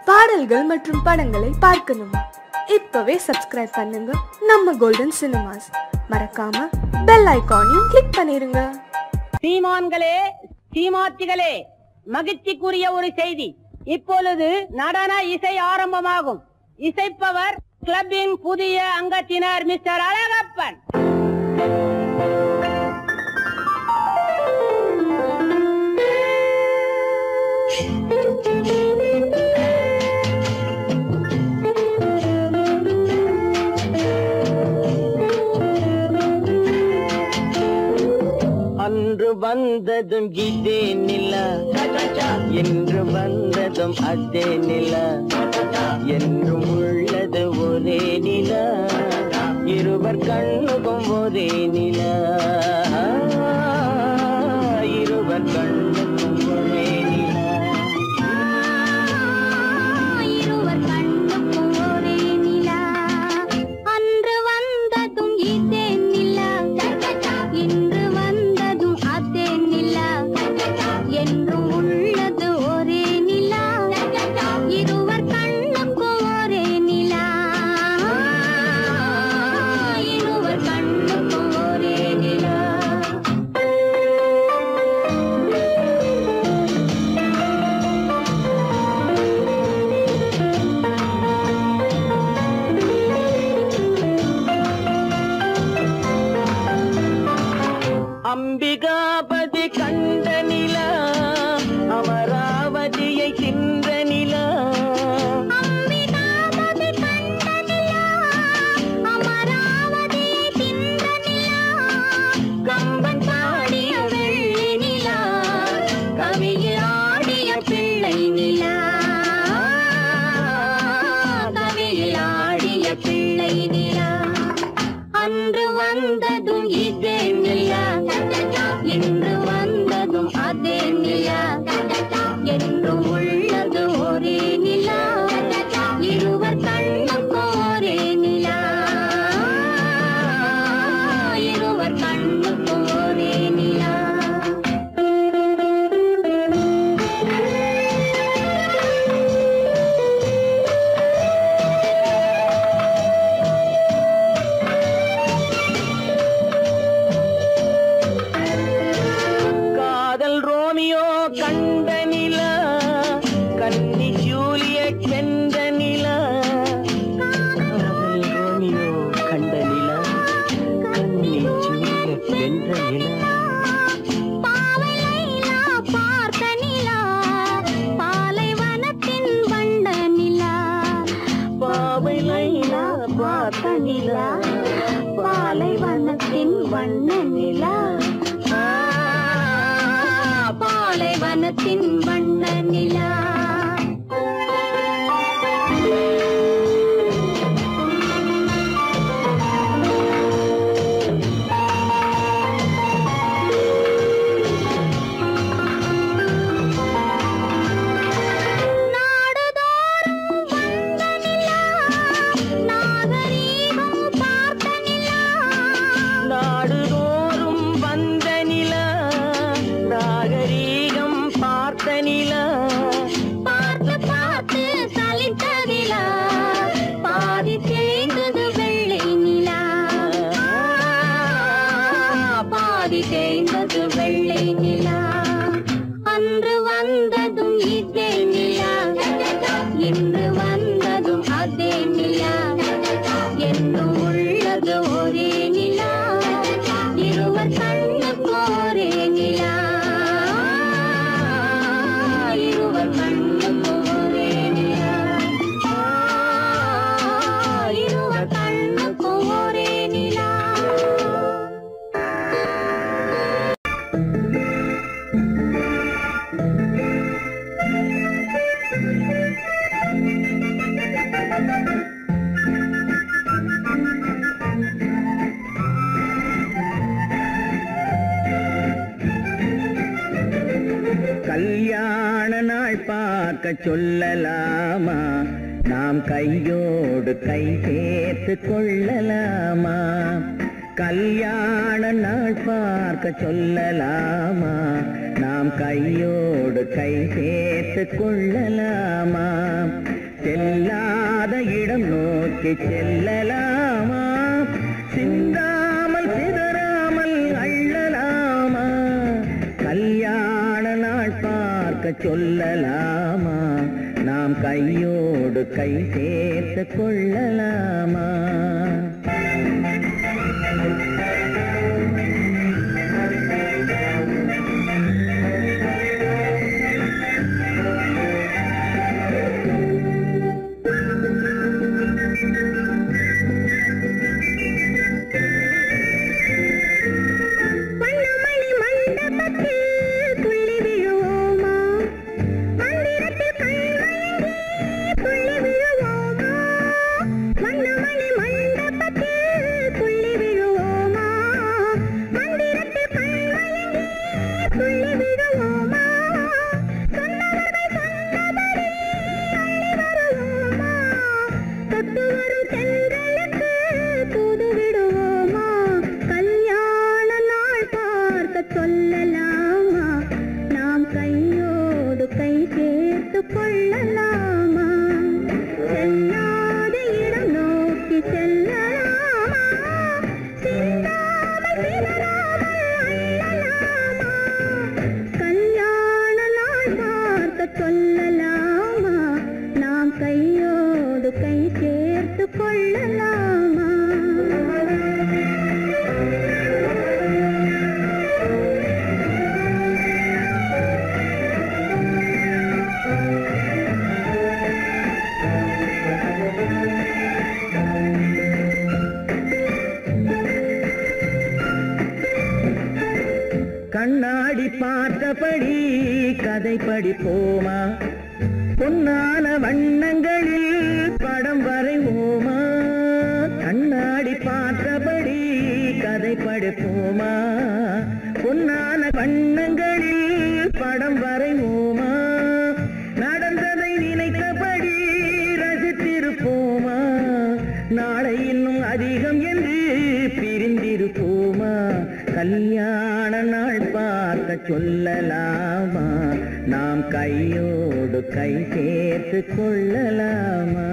பாடல்கள் மற்றும் படங்களை பார்க்கணுமா? இப்பவே சப்ஸ்கிரைப் பண்ணுங்க நம்ம கோல்டன் சினிமாஸ். மறக்காம பெல் ஐகானையும் கிளிக் பண்ணிருங்க. சீமான்களே, சீமாத்திகளே, மகிழ்ச்சிக்குரிய ஒரு செய்தி. இப்பொழுது நடன இசை ஆரம்பமாகும். இசைப்பவர் கிளப்பின் புதிய அங்கத்தினர் மிஸ்டர் அழகப்பன். அன்று வந்ததும் இதே நிலா, என்று வந்ததும் அதே நிலா, என்றும் உள்ளது ஒரே நிலா, இருவர் கண்ணுக்கும் ஒரே நிலா, இருவர் கண்ணுக்கும் ஒரே நிலா, இருவர் கண்ணுக்கும் ஒரே நிலா. அன்று வந்ததும் இதே நிலா, இன்று வந்ததும் அதே நிலா, என்றும் உள்ளது ஒரே நிலா, இருவர் கண்ணுக்கும் ஒரே நிலா, இருவர் கண்ணுக்கும் ஒரே நிலா. அம்பிகாபதி கண்ட நிலா, அமராவதியை தின்ற நிலா, அம்பிகாபதி கண்ட நிலா, அமராவதியை தின்ற நிலா, கம்பன் பாடிய வெள்ளி நிலா, கவியில் ஆடிய பிள்ளை நிலா, கவியில் ஆடிய பிள்ளை நிலா. அன்று வந்ததும் இதே நிலா, இன்று வந்ததும் அதே நிலா, என்றும் உள்ளது ஒரே நிலா, இருவர் கண்ணுக்கும் ஒரே நிலா, இருவர் கண்ணுக்கும் ஒரே நிலா. காதல் ரோமியோ கண்ட நிலா, கன்னி ஜூலியட் வென்ற நிலா, காதல் ரோமியோ கண்ட நிலா, கன்னி ஜூலியட் வென்ற நிலா. பாவை லைலா பார்த்த நிலா, பாலைவனத்தின் வண்ண நிலா, பாவை லைலா பார்த்த நிலா, பாலைவனத்தின் வண்ண நிலா, பாலைவனத்தின் வண்ண நிலா. நாடுதோறும் வந்த நிலா, நாகரீகம் பார்த்த நிலா, நாடுதோறும் வந்த நிலா, நாகரீகம் பார்த்த நிலா, பார்த்து பார்த்து சலித்த நிலா, பாதி தேய்ந்தது வெள்ளை நிலா, பாதி தேய்ந்தது வெள்ளை நிலா. அன்று வந்ததும் இதே நிலா, இன்று வந்ததும் அதே நிலா, என்றும் உள்ளது ஒரே நிலா, இருவர் கண்ணுக்கும் ஒரே நிலா, இருவர் கண்ணுக்கும் ஒரே நிலா, இருவர் கண்ணுக்கும் ஒரே நிலா. கல்யாண நாள் பார்க்க சொல்லலாமா, நாம் கையோடு கை சேர்த்து கொள்ளலாமா, கல்யாண நாள் பார்க்க சொல்லலாமா, நாம் கையோடு கை சேர்த்து கொள்ளலாமா, நோக்கி செல்லலாமா? சிந்தாமல் சிதறாமல் அள்ளலாமா? கல்யாண நாள் பார்க்க சொல்லலாமா? நாம் கையோடு கை சேர்த்து கொள்ளலாமா? கண்ணாடி பார்த்தபடி கதை படிப்போமா? பொன்னான வண்ணங்களில் படம் வரைவோமா? கண்ணாடி பார்த்தபடி கதை படிப்போமா? பொன்னான வண்ணங்களில் படம் வரைவோமா? நடந்ததை நினைத்தபடி ரசித்திருப்போமா? நாளை இன்னும் அதிகம் என்று பிரிந்திருப்போமா? கல்யாண நாள் பார்க்க சொல்லலாமா? நாம் கையோடு கை சேர்த்து கொள்ளலாமா?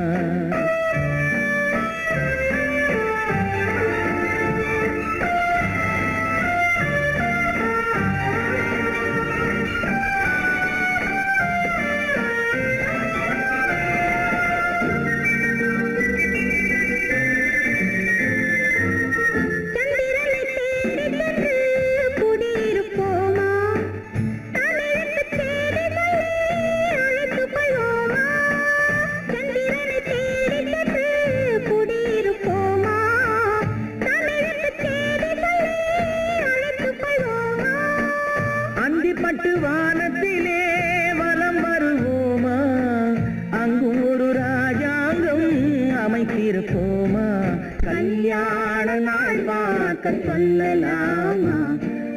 வானத்திலே வலம் வருவோமா? அங்கும் ஒரு ராஜாங்கம் அமைத்திருப்போமா? கல்யாண நாள் பார்க்க சொல்லலாமா?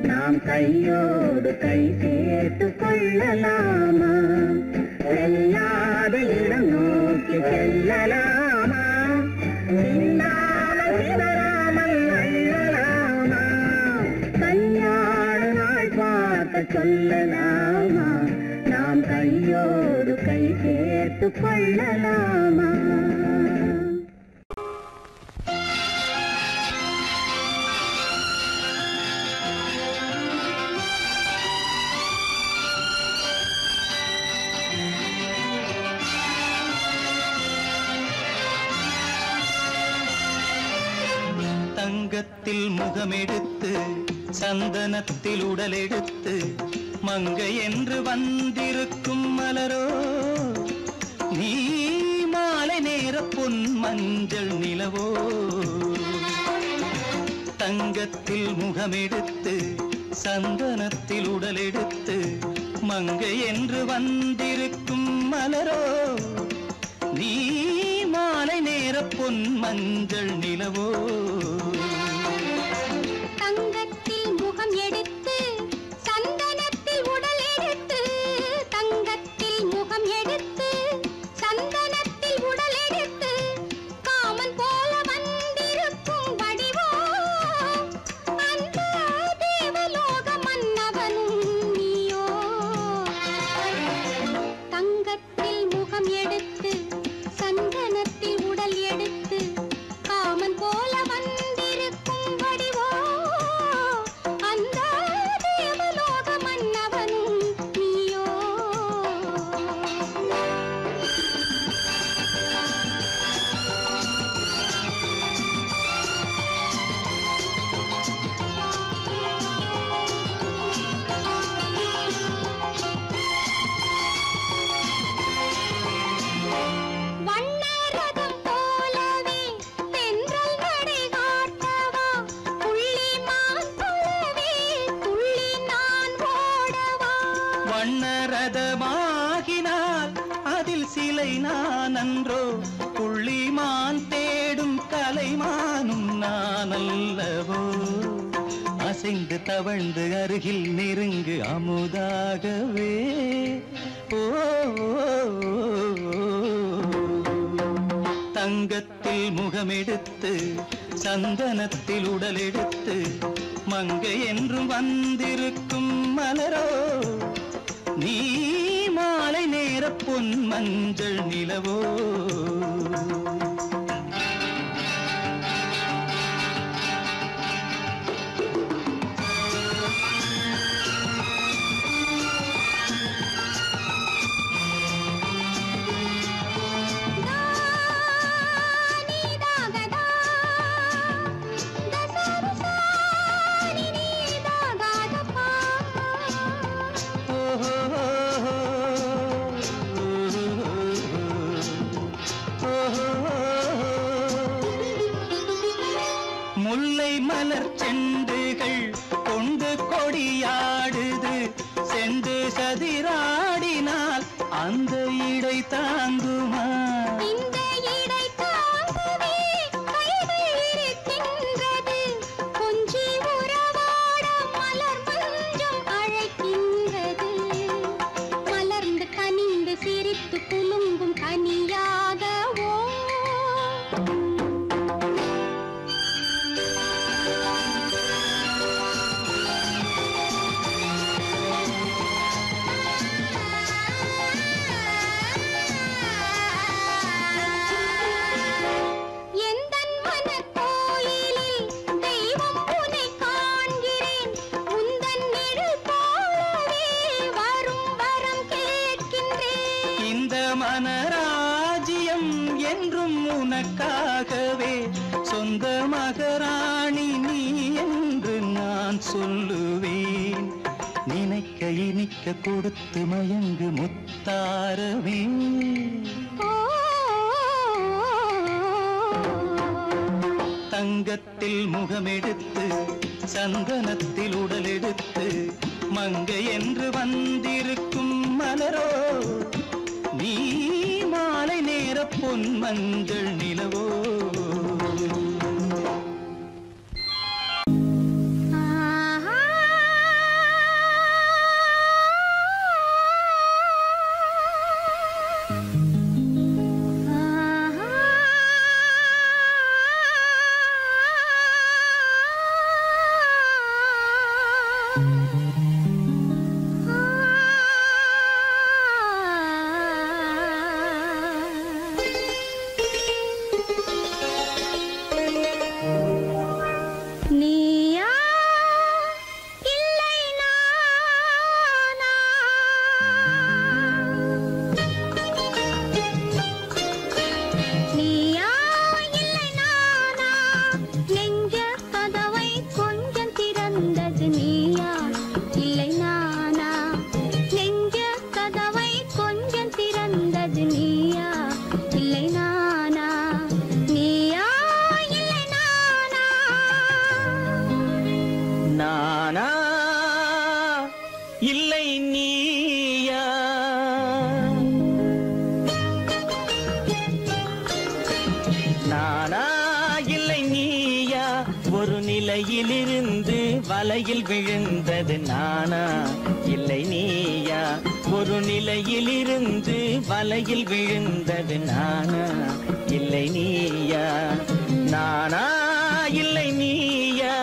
நாம் கையோடு கை சேர்த்து கொள்ளலாமா? செல்லாத இடம் நோக்கி செல்லலாமா? சிந்தாமல் சிதறாமல் அள்ளலாமா? கல்யாண நாள் பார்க்க சொல்லலாமா? நாம் கையோடு கை சேர்த்து கொள்ளலாமா? தங்கத்தில் முகமெடுத்து சந்தனத்தில் உடலெடுத்து மங்கை என்று வந்திருக்கும் மலரோ நீ மாலை நேர பொன் மஞ்சள் நிலவோ. தங்கத்தில் முகமெடுத்து சந்தனத்தில் உடலெடுத்து மங்கை என்று வந்திருக்கும் மலரோ நீ மாலை நேர பொன் மஞ்சள் நிலவோ. தங்கத்தில் முகம் எடுத்து சந்தனத்தில் உடல் எடுத்து தங்கத்தில் முகம் எடுத்து சந்தனத்தில் உடல் எடுத்து காமன் போல வந்திருக்கும் வடிவோ அந்த தேவலோக மன்னவனும் நீயோ. தங்கத்தில் முகம் எடுத்து சந்தனத்தில் உடல் எடுத்து நான் அன்றோ புள்ளிமான் தேடும் கலைமானும் நான் அல்லவோ அசைந்து தவழ்ந்து அருகில் நெருங்கு அமுதாகவே ஓ தங்கத்தில் முகமெடுத்து சந்தனத்தில் உடலெடுத்து மங்கை என்றும் வந்திருக்கும் மலரோ நீ மாலை நேர பொன் மஞ்சள் நிலவோ முல்லை மலர் செண்டுகள் கொண்டு கொடியாடுது செண்டு சதிராடினால் அந்த இடை தாங்குமா இந்த இடை தாங்குவே கைகள் இருக்கின்றது கொஞ்சி உறவாட மலர் மஞ்சம் அழைக்கின்றது மலர்ந்து கனிந்து சிரித்து குலுங்கும் கனியாகவோ மனராஜ்யம் என்றும் உனக்காகவே சொந்த மகராணி நீ என்று நான் சொல்லுவேன் நினைக்க இனிக்க கொடுத்து மயங்கு முத்தாரவே தங்கத்தில் முகமெடுத்து சந்தனத்தில் உடலெடுத்து மங்கை என்று வந்திருக்கும் மலரோ நீ மாலை நேர பொன் மஞ்சள் நிலவோ நிலையிலிருந்து வலையில் விழுந்தது நானா இல்லை நீயா ஒரு நிலையிலிருந்து வலையில் விழுந்தது நானா இல்லை நீயா நானா இல்லை நீயா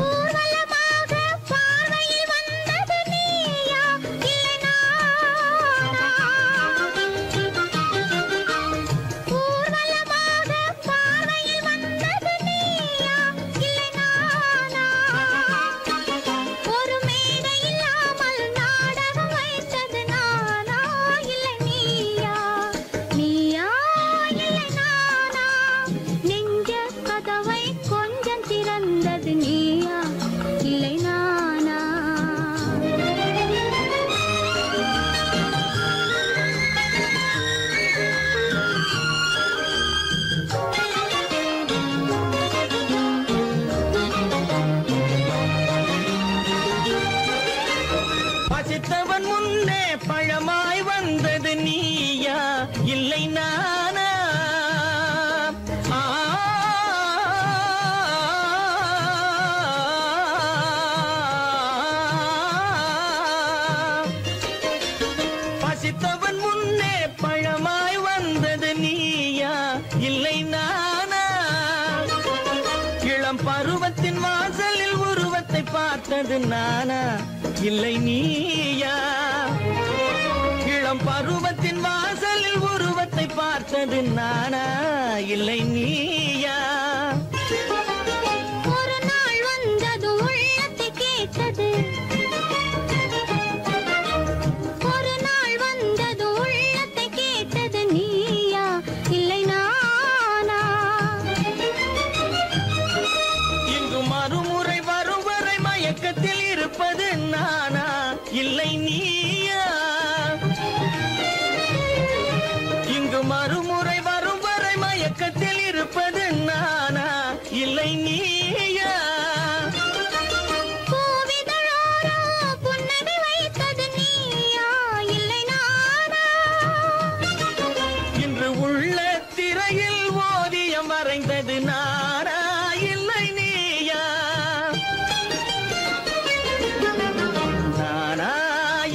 ஊர்வலமாக பார்வையில் வந்தது நீயா இல்லை பார்த்தது நானா இல்லை நீயா? இளம் பருவத்தின் வாசலில் உருவத்தை பார்த்தது நானா இல்லை நீயா? ஒரு நாள் வந்தது உள்ளத்தை கேட்டது, ஒரு நாள் வந்தது உள்ளத்தை கேட்டது நீயா இல்லை நானா? இங்கு மறுமுறை வரும் வரை மயக்கத்தில் இருப்பது நானா இல்லை நீயா? இங்கு மறுமுறை வரும் வரை மயக்கத்தில் இருப்பது நானா இல்லை நீயா? பூவிதழோரோ புன்னகை வைத்தது நீயா இல்லை நானா? இன்று உள்ள திரையில் ஓவியம் வரைந்தது நானா இல்லை நீயா? நானா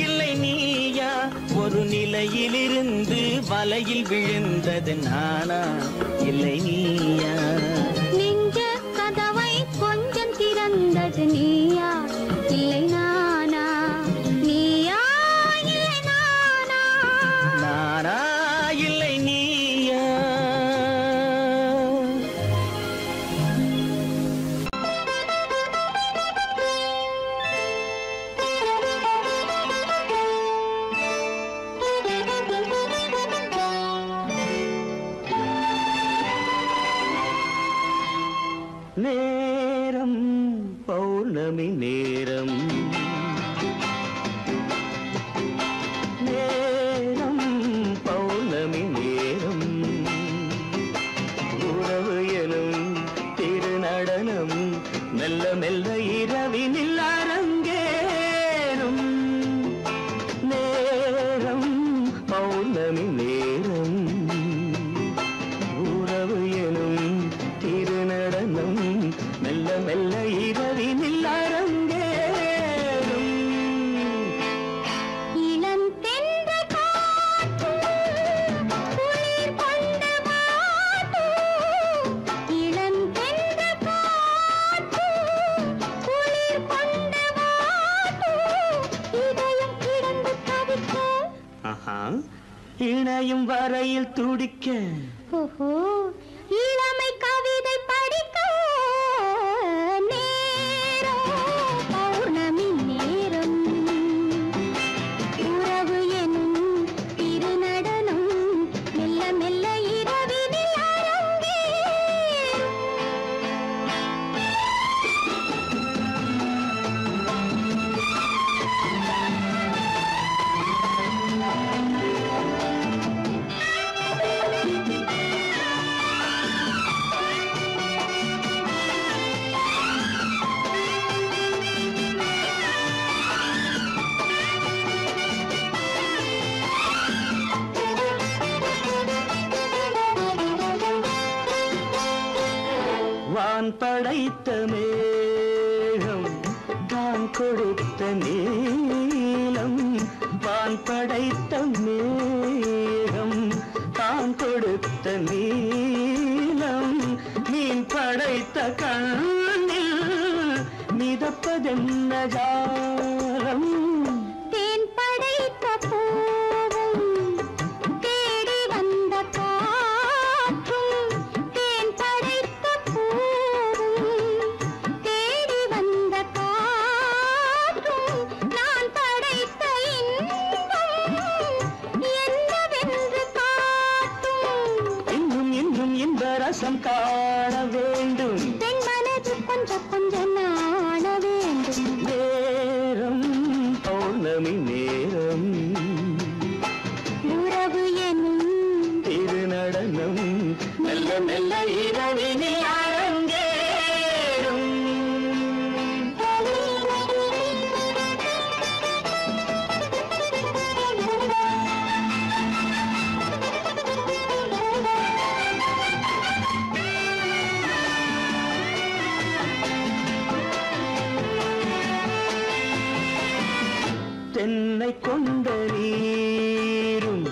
இல்லை நீயா? ஒரு நிலையிலிருந்து வலையில் விழுந்தது நானா இல்லை நீயா? நெஞ்ச கதவை கொஞ்சம் திறந்தது நீயா இல்லை நானா? நீயா இல்லை நானா? நானா இல்லை நீயா? நேரம் பௌர்ணமி நேரம், நேரம் பௌர்ணமி நேரம், உறவு எனும் திருநடனம் மெல்ல மெல்ல இரவினில் அரங்கேறும். நேரம் பௌர்ணமி நேரம், உறவு எனும் திருநடனம் மெல்ல மெல்ல இரவினில் அரங்கேறும். இளம் தென்றல் காற்றும் குளிர் கொண்டு வாட்டும், இளம் தென்றல் காற்றும் குளிர் கொண்டு வாட்டும், இதயம் கிடந்து தவிக்க, ஆஹா, இணையும் வரையில் துடிக்க, ஓஹோ, இளமை கவிதை படிக்க, நேரம் பௌர்ணமி நேரம், உறவு எனும் திருநடனம் மெல்ல மெல்ல இரவினில் அரங்கேறும். வான் படைத்த மேகம் தான் கொடுத்த நீலம், வான் படைத்த மேகம் தான் கொடுத்த நீலம், மீன் படைத்த கண்ணில் மிதப்பதென்ன ஜாலம்? தேன் படைத்த பூவும் தேடி வந்த காற்றும், தேன் படைத்த பூவும் தேடி வந்த காற்றும், நான் படைத்த இன்பம் என்னவென்று காட்டும். இன்னும் இன்னும் இன்ப ரசம் காண வேண்டும், பெண் மனது கொஞ்சம் கொஞ்சம் நாண வேண்டும். நேரம் பௌர்ணமி நேரம், உறவு எனும் திருநடனம் மெல்ல மெல்ல இரவினில் அரங்கேறும். தென்னை கொண்ட நீரும்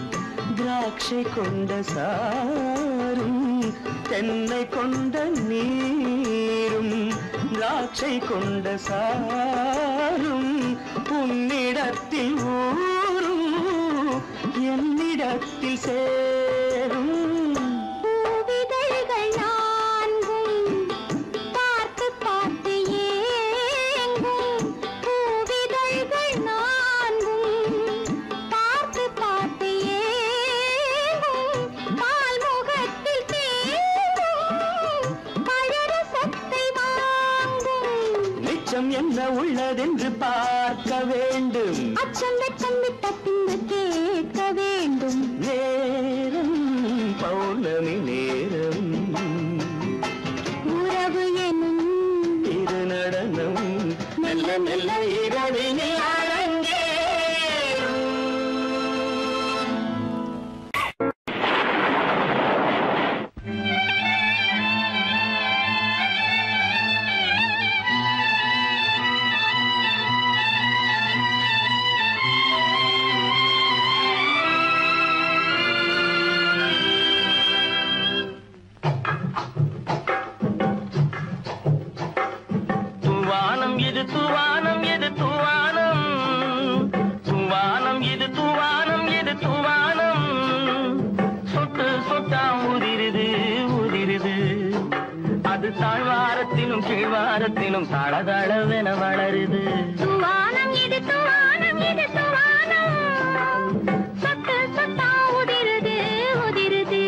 திராட்சை கொண்ட சாரும், தென்னை கொண்ட நீரும் திராட்சை கொண்ட சாரும் உன்னிடத்தில் ஊரும் என்னிடத்தில் சேரும். பூவிதழ்கள் நான்கும் பார்த்து பார்த்து ஏங்கும். பூவிதழ்கள் நான்கும் பார்த்து பார்த்து ஏங்கும். பால்முகத்தில் தேங்கும் பழரசத்தை வாங்கும். நிச்சம் என்ன உள்ளதென்று பார்க்க வேண்டும். அச்சம் வெச்சம் விட்ட பின்பு கேட்க வேண்டும். நேரம் பௌர்ணமி நேரம் உறவு எனும் இரு நடனம் மெல்ல மெல்ல இரவினில் அரங்கேறும். தூவானம் இது தூவானம் இது தூவானம், தூவானம் இது தூவானம் இது தூவானம். சொட்டு சொட்டா உதிருது உதிருது, அது தாழ்வாரத்திலும் கீழ்வாரத்திலும் தளதளவென வளருது. தூவானம் இது தூவானம் இது தூவானம். சொட்டு சொட்டா உதிருது உதிருது,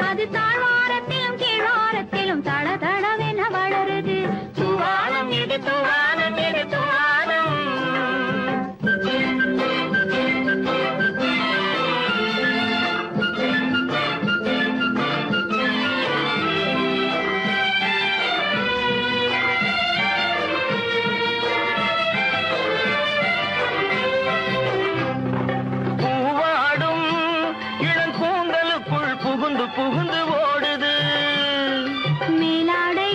அது தாழ்வாரத்திலும் கீழ்வாரத்திலும் தளதளவென வளருது. தூவானம் இது தூவானம் இது தூவானம். பூவாடும் இளங்கூந்தலுக்குள் புகுந்து புகுந்து ஓடுது. மேலாடை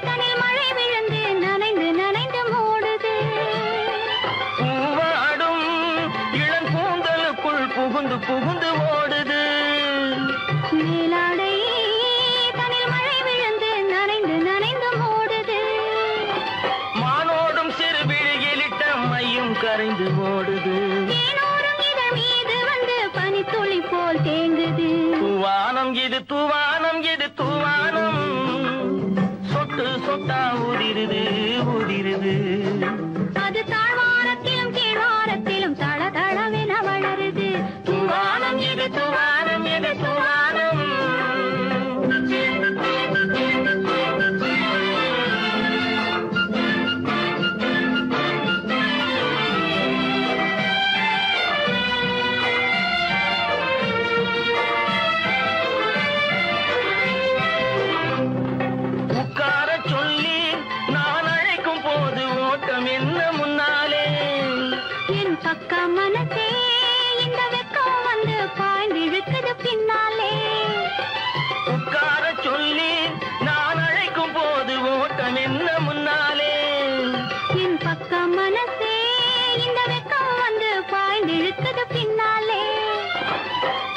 தனில் மழை விழுந்து நனைந்து நனைந்து மூடுது. பூவாடும் இளங்கூந்தலுக்குள் புகுந்து புகுந்து ஓடுது. மேலாடை தனில் மழை விழுந்து நனைந்து நனைந்து மூடுது. மானோடும் சிறு விழியிலிட்ட மையும் கரைந்து ஓடுது. தேனோரும் இதழ் மீது வந்து பனித்துளி போல் தேங்குது. தூவானம் இது தூவானம் இது தூவானம். சொட்டு சொட்டா உதிருது உதிருது, அது தாழ்வாரத்திலும் கீழ்வாரத்திலும் தளதளவென வளருது. தூவானம் இது தூவானம் இது தூவானம். உட்கார சொல்லி நான் அழைக்கும் போது ஓட்டம் என்ன முன்னாலே. என் பக்க மனசே இந்த வெக்கம் வந்து பாய்ந்திழுக்குது பின்னாலே. உட்கார சொல்லி நான் அழைக்கும் போது ஓட்டம் என்ன முன்னாலே. என் பக்க மனசே இந்த வெக்கம் வந்து பாய்ந்திழுக்குது பின்னாலே.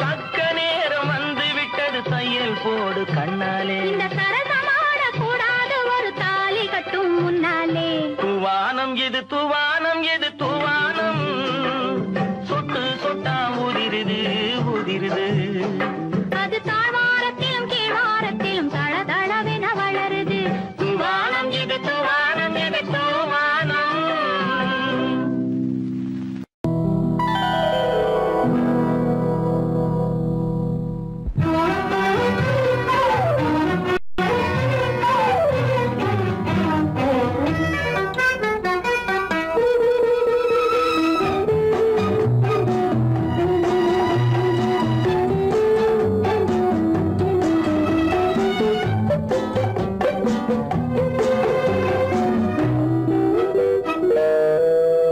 தக்க நேரம் வந்து விட்டது தையல் போடு கண்ணாலே. இந்த சரசமாட கூடாது ஒரு தாலி கட்டும் முன்னாலே. தூவானம் இது தூவானம் இது தூவானம். சொட்டு சொட்டா உதிருது உதிருது, அது தாழ்வாரத்திலும் கீழ்வாரத்திலும் தளதளவென வளருது. தூவானம் இது தூவானம் இது தூவானம்.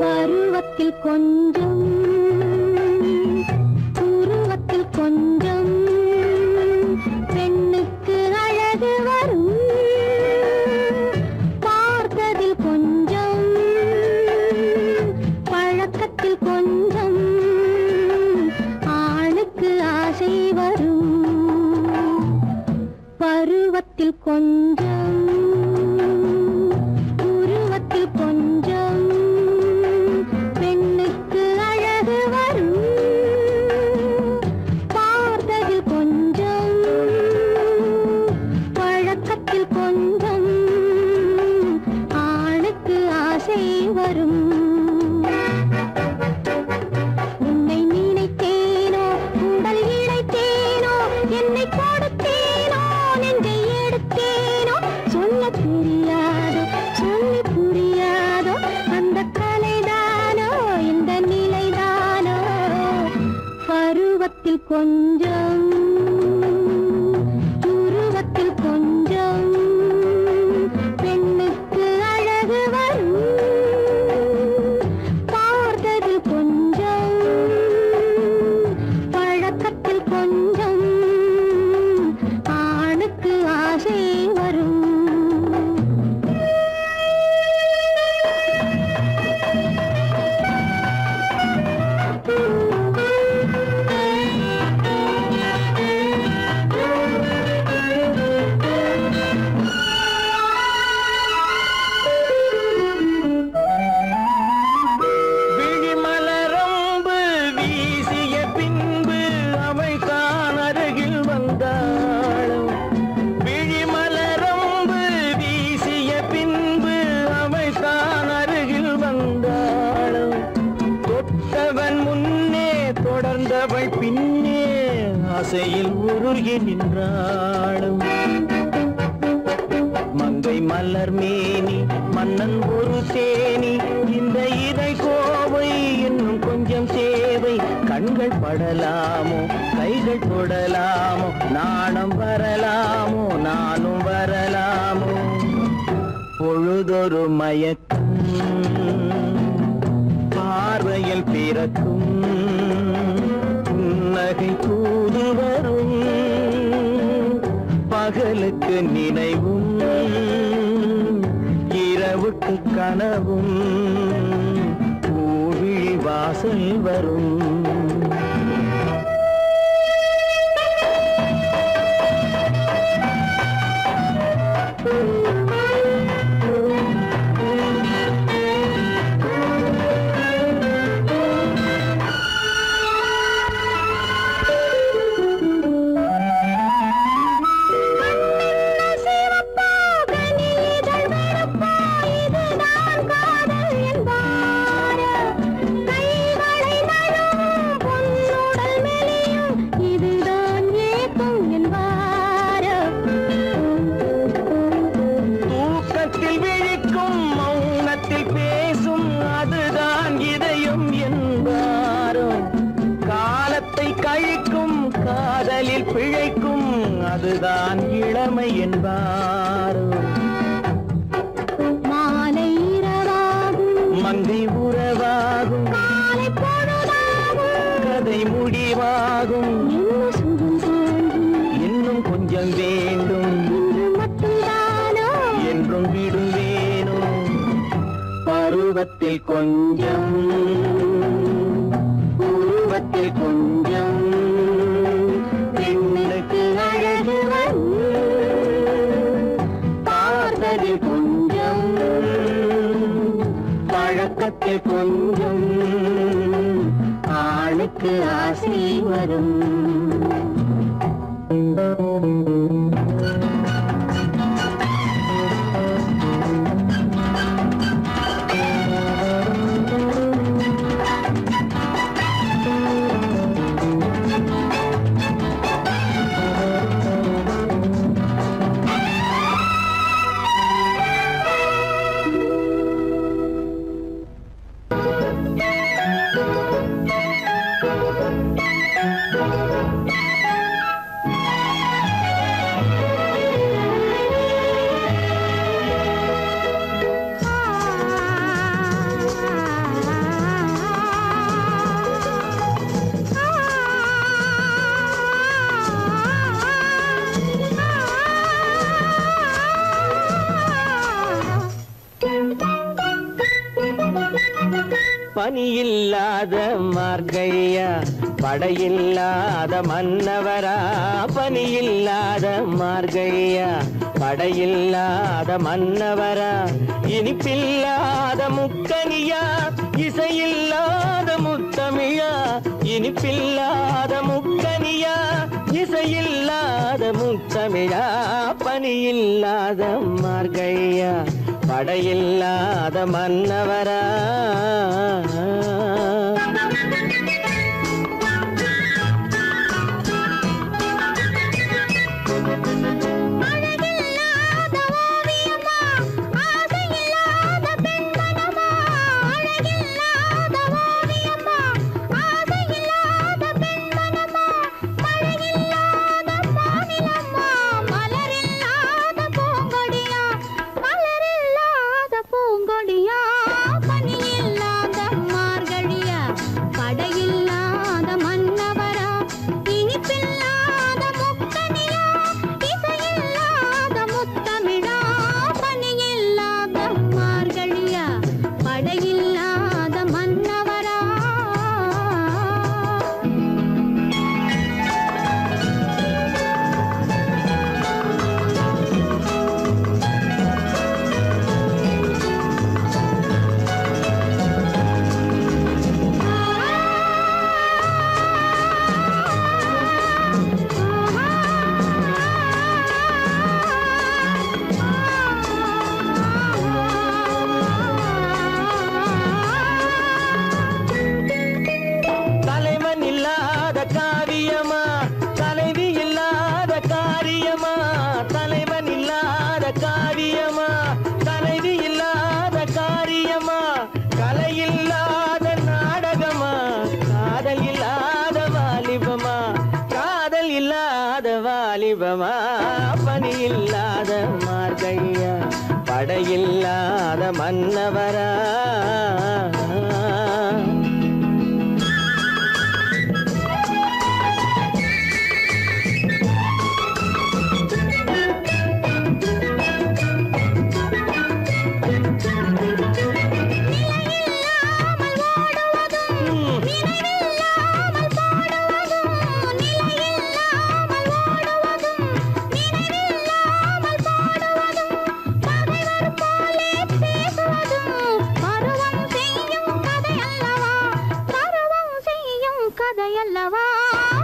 பருவத்தில் கொஞ்சம் உருவத்தில் கொஞ்சம் பெண்ணுக்கு அழகு வரும். பார்த்ததில் கொஞ்சம் பழக்கத்தில் கொஞ்சம் ஆணுக்கு ஆசை வரும். பருவத்தில் கொஞ்சம் இசையில் உருகி நின்றாடும் மங்கை மலர் மேனி மன்னன் ஒரு தேனி இந்த இதை கோவை இன்னும் கொஞ்சம் சேவை கண்கள் படலாமோ கைகள் தொடலாமோ நாணம் வரலாமோ நானும் வரலாமோ பொழுதொரு மயக்கம் பார்வையில் பிறக்கும் புன்னகை தூது வரும் பகலுக்கு நினைவும் இரவுக்கு கனவும் பூவிழி வாசல் வரும் பிழைக்கும் அதுதான் இளமை என்பாரோ மாலை இரவாகும் மங்கை உறவாகும் காலை பொழுதாகும் கதை முடிவாகும் என்ன சுகம் தோன்றும் இன்னும் கொஞ்சம் வேண்டும் இன்று மட்டும்தானோ என்றும் விடுவேனோ பருவத்தில் கொஞ்சம் உருவத்தில் கொஞ்சம் அழகு பார்த்ததில் கொஞ்சம் பழக்கத்தில் கொஞ்சம் ஆளுக்கு ஆசை வரும் பனியில்லாத மார்கழியா படையில்லாத மன்னவரா பனியில்லாத மார்கழியா படையில்லாத மன்னவரா இனிப்பில்லாத முக்கனியா இசையில்லாத முத்தமிழா இனிப்பில்லாத முக்கனியா இசையில்லாத முத்தமிழா பனியில்லாத மார்கழியா படையில்லாத மன்னவரா பனியில்லாத மார்கழியா தலைவன் இல்லாத காரியமா தலைவி இல்லாத காரியமா கலை இல்லாத நாடகமா காதல் இல்லாத வாலிபமா காதல் இல்லாத வாலிபமா பணி இல்லாத மார்கையா படையில்லாத மன்னவரா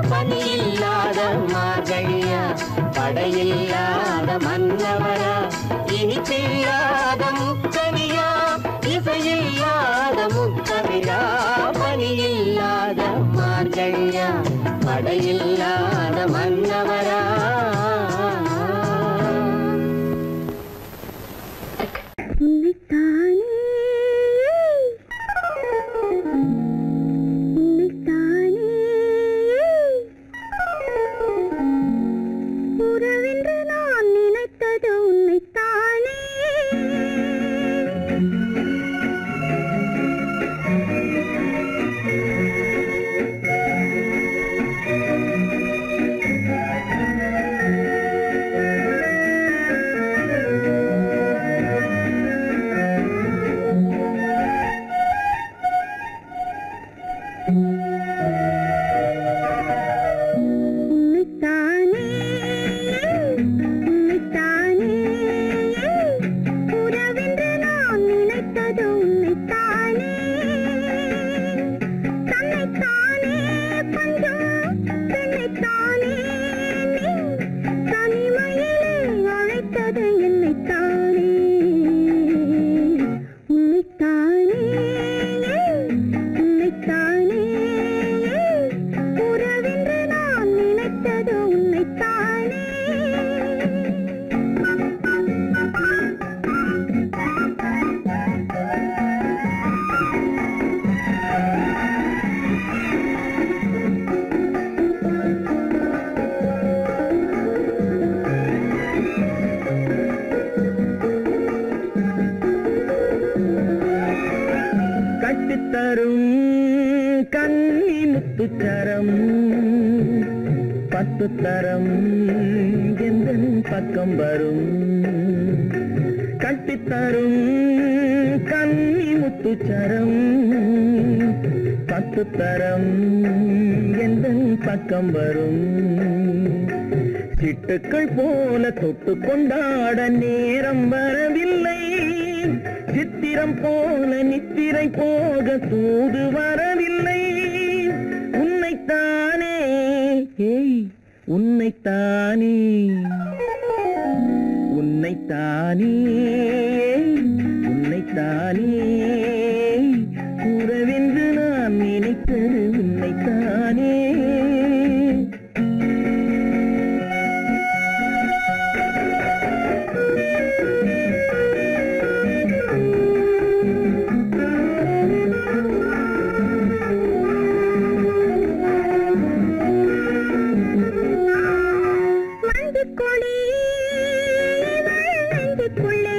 பணியில்லாத மார்கழியா படையில்லாத மன்னவரா இனிப்பில்லாத முக்கனியா இசையில்லாத முக்கவிழா பணியில்லாத மார்கழியா படையில்லாத மன்னவரா உறவென்று நான் நினைத்தது உன்னைத்தானே கட்டித்தரும் கன்னி முத்துச்சரம் பத்து தரம் எந்தன் பக்கம் வரும் கட்டித்தரும் கன்னி முத்துச்சரம் பத்து தரம் எந்தன் பக்கம் வரும் சிட்டுக்கள் போல தொட்டு கொண்டாட நேரம் வரவில்லை சித்திரம் போல நித்திரை போக தூது வரவில்லை உன்னைத்தானே உன்னைத்தானே உன்னைத்தானே உன்னைத்தானே கூறவென்று நான் நினைத்தது உன்னைத்தானே மஞ்சள் கொடி நெஞ்சுக்குள்ளே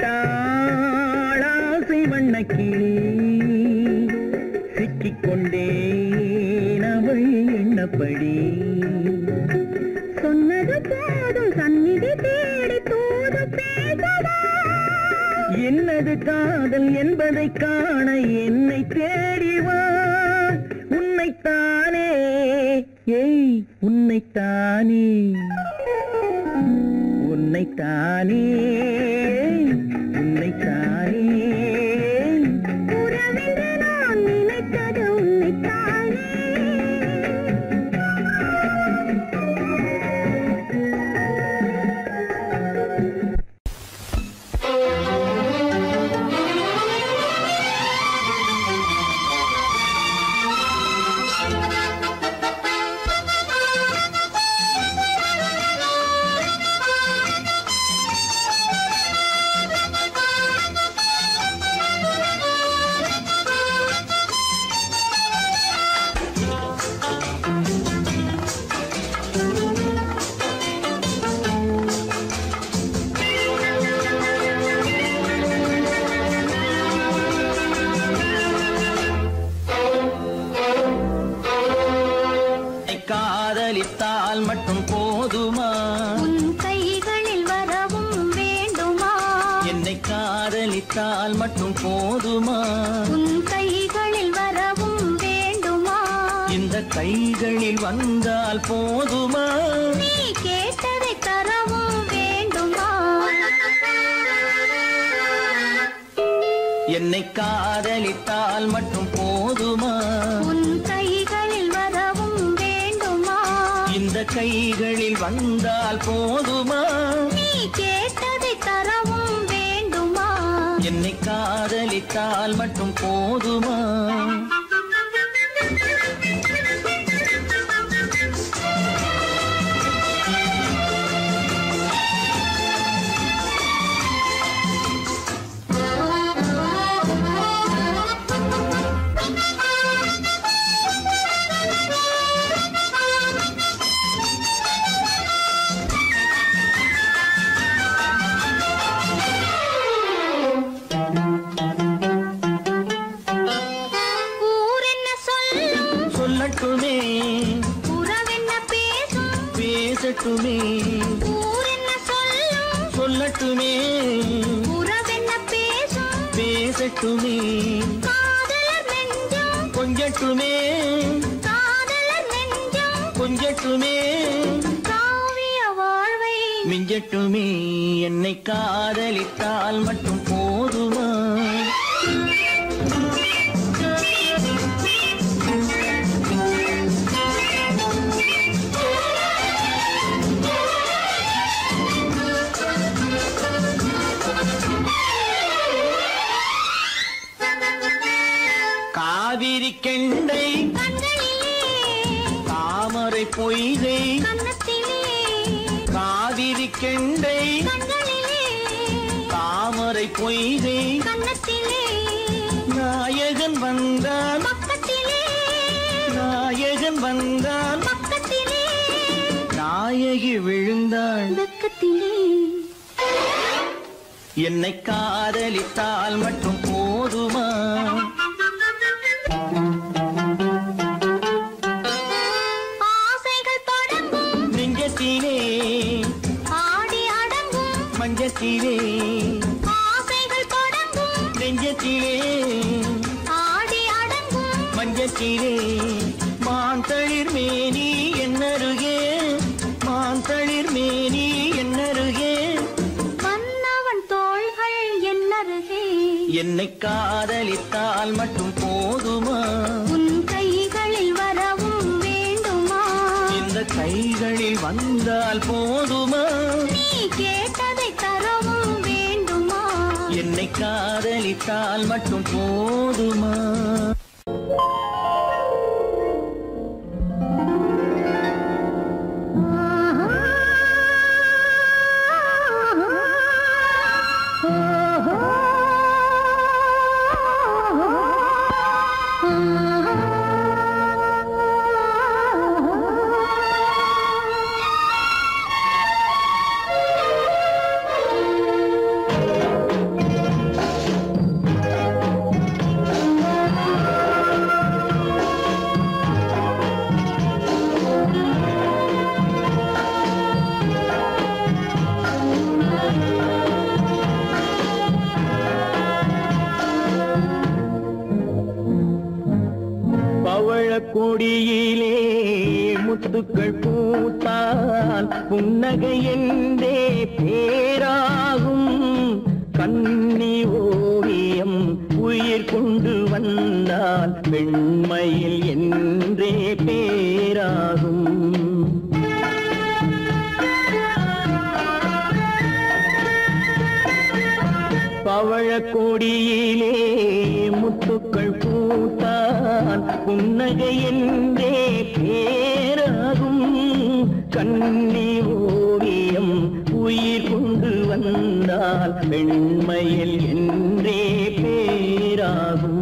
விட்டாள் ஆசை வண்ணக்கிளி சிக்கிக்கொண்டேன் அவள் எண்ணப்படி சொன்னது போதும் சந்நிதி தேடி தூது பேசவா என்னது காதல் என்பதை காண என்னை தேடிவா உன்னைத்தானே ஏய் உன்னைத்தானே உன்னைத்தானே உன்னைத்தானே உறவென்று நான் நினைத்தது உன்னைத்தானே காதலித்தால் மட்டும் போதுமா உன் கைகளில் வரவும் வேண்டுமா என்னை காதலித்தால் மட்டும் போதுமா உன் கைகளில் வரவும் வேண்டுமா இந்த கைகளில் வந்தால் போதுமா நீ கேட்டதை தரவும் வேண்டுமா என்னை காதலித்தால் மட்டும் போதுமா உன் கைகளில் வரவும் வேண்டுமா இந்த கைகளில் வந்தால் போதுமா நீ கேட்டதை தரவும் வேண்டுமா என்னை காதலித்தால் மட்டும் போதுமா சொல்லட்டுமே உறவென்ன பேசும் பேசட்டுமே ஊர் என்ன சொல்லும் சொல்லட்டுமே உறவென்ன பேசும் பேசட்டுமே காதலர் நெஞ்சம் கொஞ்சட்டுமே காதலர் நெஞ்சம் கொஞ்சட்டுமே காவிய வாழ்வை மிஞ்சட்டுமே என்னை காதலித்தால் மட்டும் போதுமா காவிரி கெண்டை கண்களிலே தாமரை பொய்கை கன்னத்திலே காவிரி கெண்டை கண்களிலே தாமரை பொய்கை கன்னத்திலே நாயகன் வந்தான் பக்கத்திலே நாயகன் வந்தான் பக்கத்திலே நாயகி விழுந்தாள் பக்கத்திலே என்னை காதலித்தால் மட்டும் போதுமா ஆசைகள் தொடங்கும் நெஞ்சத்திலே ஆடி அடங்கும் மஞ்சத்திலே ஆசைகள் தொடங்கும் நெஞ்சத்திலே ஆடி அடங்கும் மஞ்சத்திலே மாந்தளிர் மேனி என்னருகே மாந்தளிர் மேனி என்னருகே மன்னவன் தோள்கள் என்னருகே என்னை காதலித்தால் மட்டும் போதுமா உன் கைகளில் வரவும் வேண்டுமா இந்த கைகளில் வந்தால் போதுமா நீ கேட்டதை தரவும் வேண்டுமா என்னை காதலித்தால் மட்டும் போதுமா கொடியிலே முத்துக்கள் பூத்தால் புன்னகை என்றே பேராகும். கன்னி ஓவியம் உயிர் கொண்டு வந்தால் பெண்மையில் என்றே பேராகும். பவழ கொடியிலே முத்துக்கள் பூத்தான் புன்னகை என்றே பேராகும். கன்னி ஓவியம் உயிர் கொண்டு வந்தால் பெண்மையில் என்றே பேராகும்.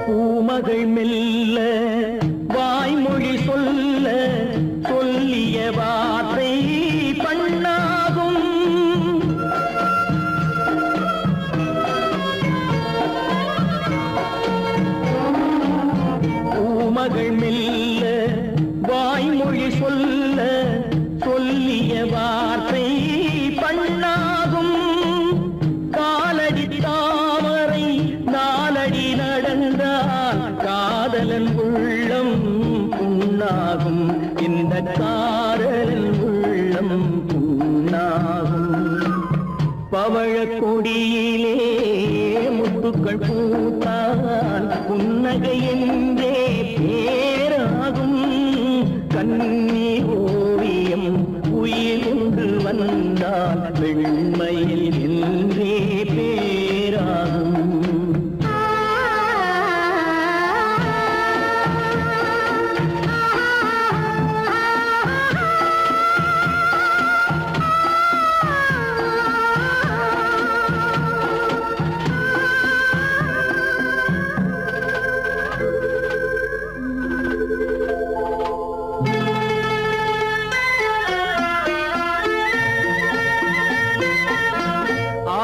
பூமகள் மெல்ல வாய்மொழி சொல்ல சொல்லிய வார்த்தை பண்ணாகும். பூமகள் மெல்ல வாய்மொழி சொல்ல சொல்லிய வார்த்தை பண்ணாகும். காலடி தாமரை நாலடி நடந்தால் காதலன் உள்ளம் புண்ணாகும். இந்த காதலன் உள்ளம் புண்ணாகும். பவழ கொடியிலே முத்துக்கள் பூத்தால் புன்னகை என்றே பேராகும். கன்னி ஓவியம் உயிர் கொண்டு வந்தால் வெண்மையில் என்றே பேராகும்.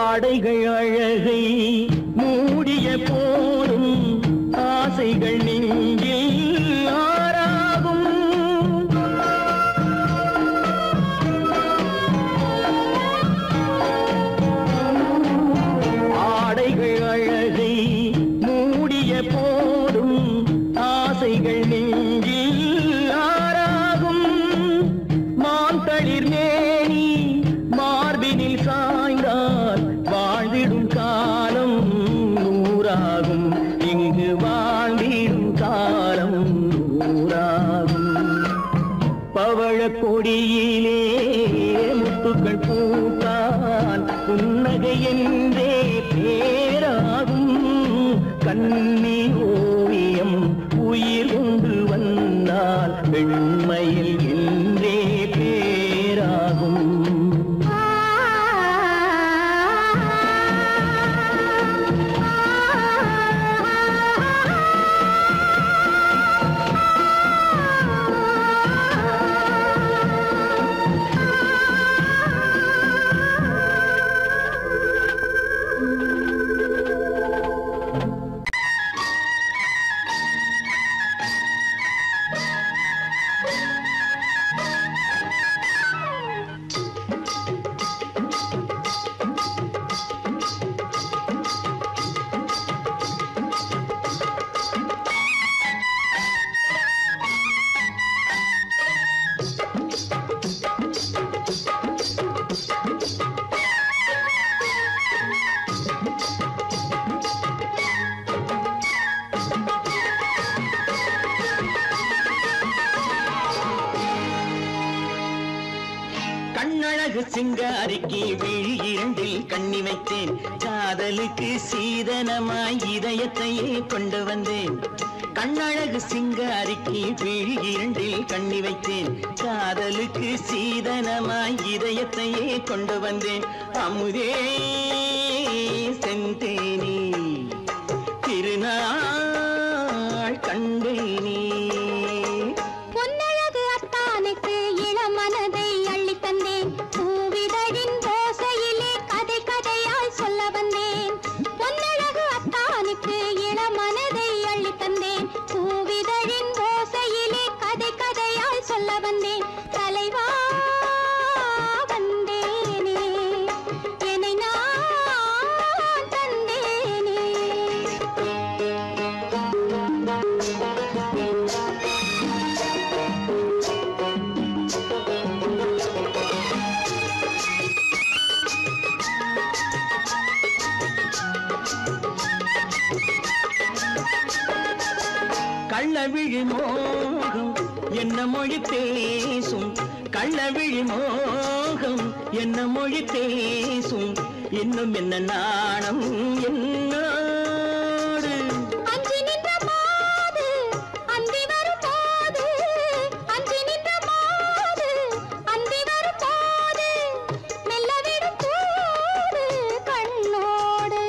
ஆடைகள் அழகை மூடிய போதும் ஆசைகள் நெஞ்சில் ஆறாகும். ஆடைகள் அழகை மூடிய போதும் ஆசைகள் நெஞ்சில் ஆறாகும். மாந்தளிர் மேனி மார்பினில் சாய்ந்தால் வாழ்ந்திடும் காலம் நூறாகும். இங்கு வாழ்ந்திடும் காலம் நூறாகும். பவழ கொடியிலே முத்துக்கள் பூத்தால் புன்னகை என்றே பேராகும். கன்னி ஓவியம் உயிர் கொண்டு வந்தால் பெண்மையில் என்றே பேராகும். கண்ணழகு சிங்காரிக்கு விழி இரண்டில் கண்ணி வைத்தேன். காதலுக்கு சீதனமாய் இதயத்தையே கொண்டு வந்தேன். கண்ணழகு சிங்காரிக்கு விழி இரண்டில் கண்ணி வைத்தேன். காதலுக்கு சீதனமாய் இதயத்தையே கொண்டு வந்தேன். அமுதே செந்தேனே திருநாள் கண்டேனே. பொன்னழகு அத்தானுக்கு கள்ளவிழி மோகம் என்ன மொழி பேசும் கள்ளவிழி மோகம் என்ன மொழி பேசும் இன்னும் என்ன நாணம் என்னோடு அஞ்சி நின்ற மாது அந்தி வரும் போது அஞ்சி நின்ற மாது அந்தி வரும் போது மெல்ல விடும் போது கண்ணோடு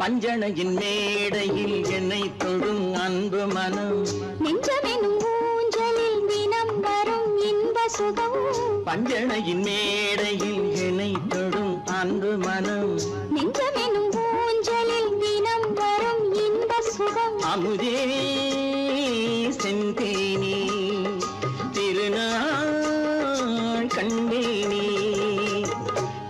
பஞ்சணையின் மேடையில் என்னை தொடும் அன்பு மனம் நெஞ்சமெனும் ஊஞ்சலில் தினம் வரும் இன்ப சுகம் பஞ்சணையின் மேடையில் என்னை தொடும் அன்பு மனம் நெஞ்சமெனும் ஊஞ்சலில் தினம் வரும் இன்ப சுகம் அமுதே செந்தேனே திருநாள் கண்டேனே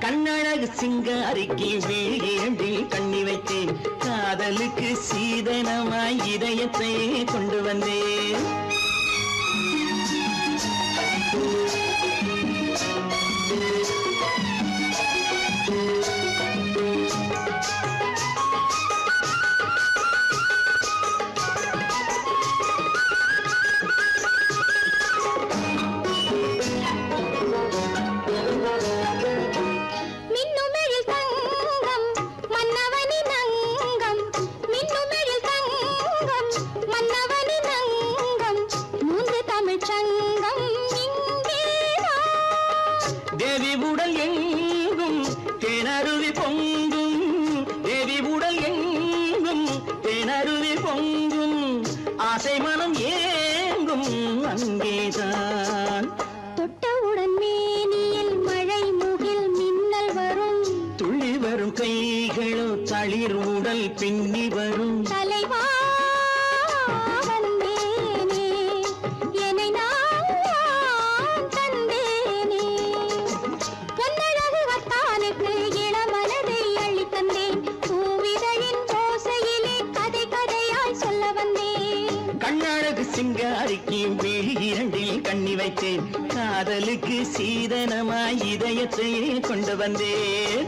கண்ணழகு சிங்காரிக்கு வீழில் கண்ணி வைத்தேன் காதலுக்கு சீதனமாய் இதயத்தை கொண்டு வந்தேன் மின்னுமெழில் தங்கம் மன்னவனின் அங்கம் மின்னுமெழில் தங்கம் மன்னவனின் அங்கம் மூன்று தமிழ்ச் சங்கம் இங்கேதான் தேவி உடல் எங்கும் தேனருவி பொங்கும் தேவி உடல் எங்கும் தேனருவி பொங்கும் ஆசை மனம் ஏங்கும் அங்கேதான் தொட்டவுடன் மேனியில் மழை முகில் மின்னல் வரும் துள்ளி வரும் கைகளோ தளிர் உடல் பின்னி வரும் தலைவா வந்தேனே என்னை நான் தந்தேனே பொன்னழகு வத்தானுக்கு இளமனதை அள்ளித் தந்தேன் பூவிதழின் ஓசையிலே கதை கதையாய் சொல்ல வந்தேன் கண்ணழகு சிங்காரிக்கு விழி இரண்டில் கண்ணி வைத்தேன் காதலுக்கு சீதனமாய் இதயத்தை கொண்டு வந்தேன்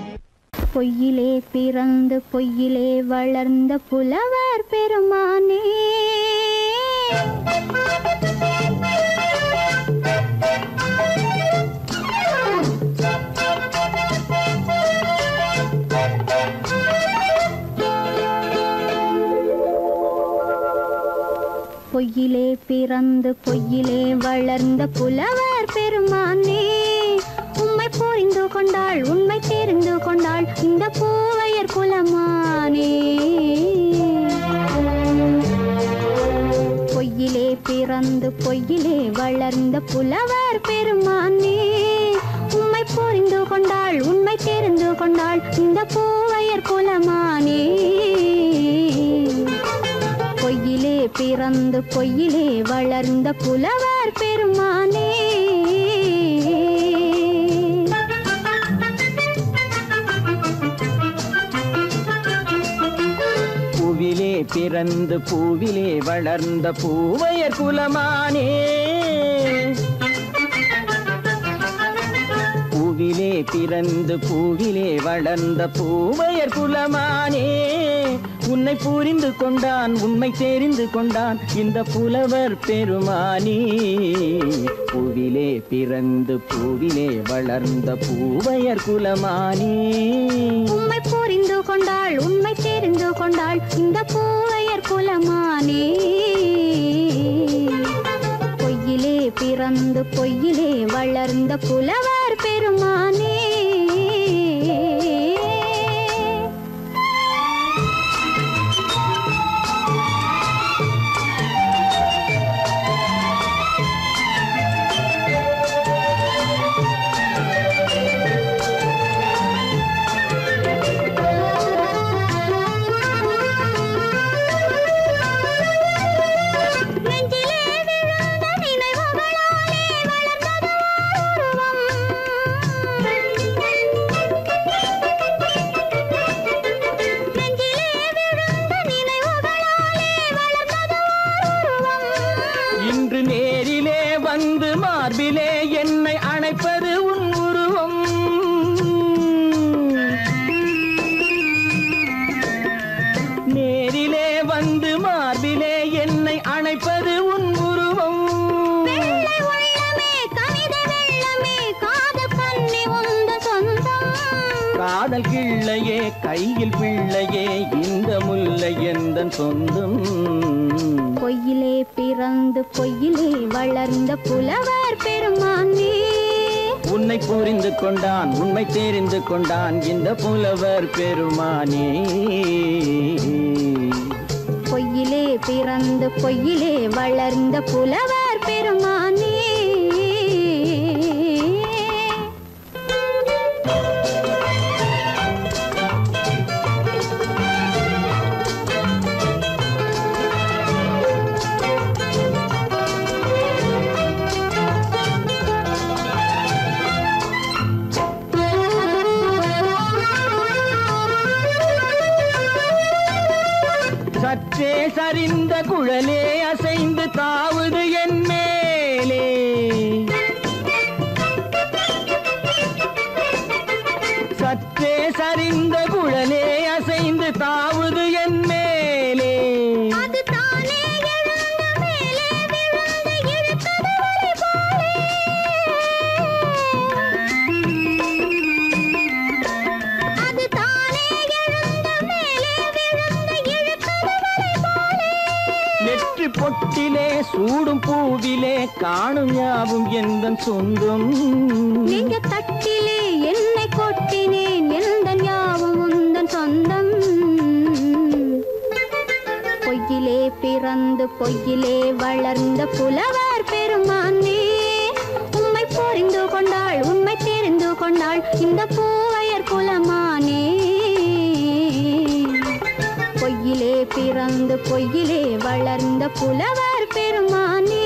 பொய்யிலே பிறந்து பொய்யிலே வளர்ந்த புலவர் பெருமானே பொய்யிலே பிறந்து பொய்யிலே வளர்ந்த புலவர் பெருமானே உம்மை புரிந்து கொண்டாள் உண்மை தெரிந்து கொண்டாள் இந்த பூவையர் குலமானே பொய்யிலே பிறந்து பொய்யிலே வளர்ந்த புலவர் பெருமானே உம்மை புரிந்து கொண்டாள் உண்மை தெரிந்து கொண்டாள் இந்த பூவையர் குலமானே பொய்யிலே பிறந்து பொய்யிலே வளர்ந்த புலவர் பெருமானே பூவிலே பிறந்து பூவிலே வளர்ந்த பூவையர் குலமானே பூவிலே பிறந்து பூவிலே வளர்ந்த பூவையர் குலமானே உன்னை புரிந்து கொண்டான் உண்மை தெரிந்து கொண்டான் இந்த புலவர் பெருமானே பூவிலே பிறந்து பூவிலே வளர்ந்த பூவையர் குலமானே உம்மை புரிந்து கொண்டாள் உண்மை தெரிந்து கொண்டாள் இந்த பூவையர் குலமானே பொய்யிலே பிறந்து பொய்யிலே வளர்ந்த புலவர் பெருமானே நெஞ்சிலே விழுந்த நினைவுகளாலே வளர்ந்தது உருவம் காதல் கிள்ளையே கையில் பிள்ளையே இந்த முல்லை எந்தன் சொந்தம். பொய்யிலே பிறந்து பொய்யிலே வளர்ந்த புலவர் பெருமானே. உன்னை புரிந்து கொண்டான் உண்மை தெரிந்து கொண்டான் இந்த புலவர் பெருமானே. பொய்யிலே பிறந்து பொய்யிலே வளர்ந்த புலவர் பெருமானே. சற்றே சரிந்த குழலே அசைந்து தாவுது என் மேலே. சற்றே சரிந்த குழலே அசைந்து தாவுது என் மேலே. அது தானே எழுந்த மேலே விழுந்து இழுத்தது வலை போலே. அது தானே எழுந்த மேலே விழுந்து இழுத்தது வலை போலே. நெற்றி பொட்டிலே சூடும் பூவிலே காணும் யாவும் எந்தன் சொந்தம். நெஞ்ச தட்டிலே என்னை கொட்டினேன் எந்தன் யாவும் உந்தன் சொந்தம். பொய்யிலே பிறந்து பொய்யிலே வளர்ந்த புலவர் பெருமானே. உம்மை புரிந்து கொண்டாள் உண்மை தெரிந்து கொண்டாள் இந்த பூவையர் குலமானே. பொய்யிலே பிறந்து பொய்யிலே வளர்ந்த புலவர் பெருமானே.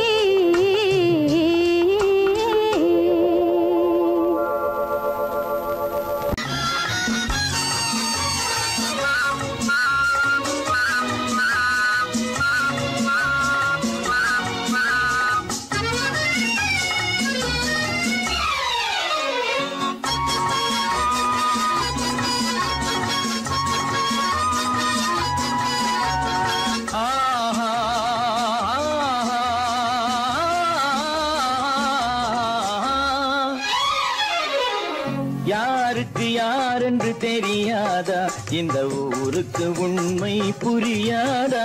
யாருக்கு யாரென்று தெரியாதா இந்த ஊருக்கு உண்மை புரியாதா.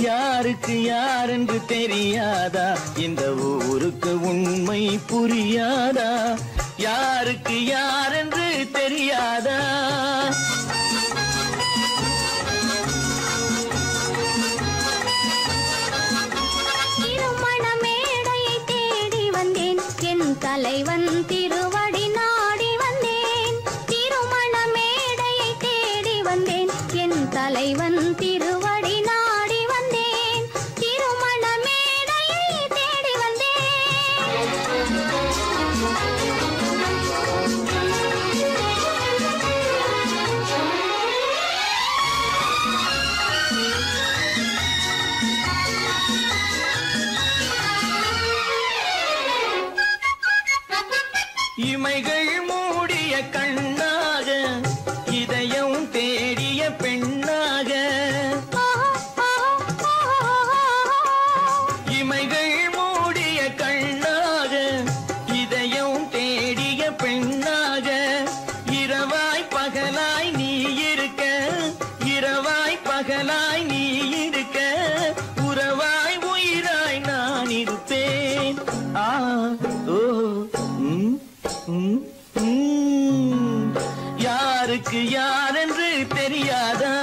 யாருக்கு யாரென்று தெரியாதா இந்த ஊருக்கு உண்மை புரியாதா. யாருக்கு யாரென்று தெரியாதா. திருமண மேடையை தேடி வந்தேன் என் தலைவன் திருவடி நாடி வந்தேன். திருமண மேடையை தேடி வந்தேன் என் தலைவன் திருவடி நாடி வந்தேன். திருமண மேடையை தேடி இமைகள் மூடிய கண்ணாக இதயம் தேடிய பெண்ணாக. இமைகள் மூடிய கண்ணாக இதயம் தேடிய பெண்ணாக. இரவாய் பகலாய் நீ இருக்க இரவாய் பகலாய் நீ இருக்க உறவாய் உயிராய் நான் இருப்பேன். ஆ ஓ யாருக்கு யாரென்று தெரியாதா.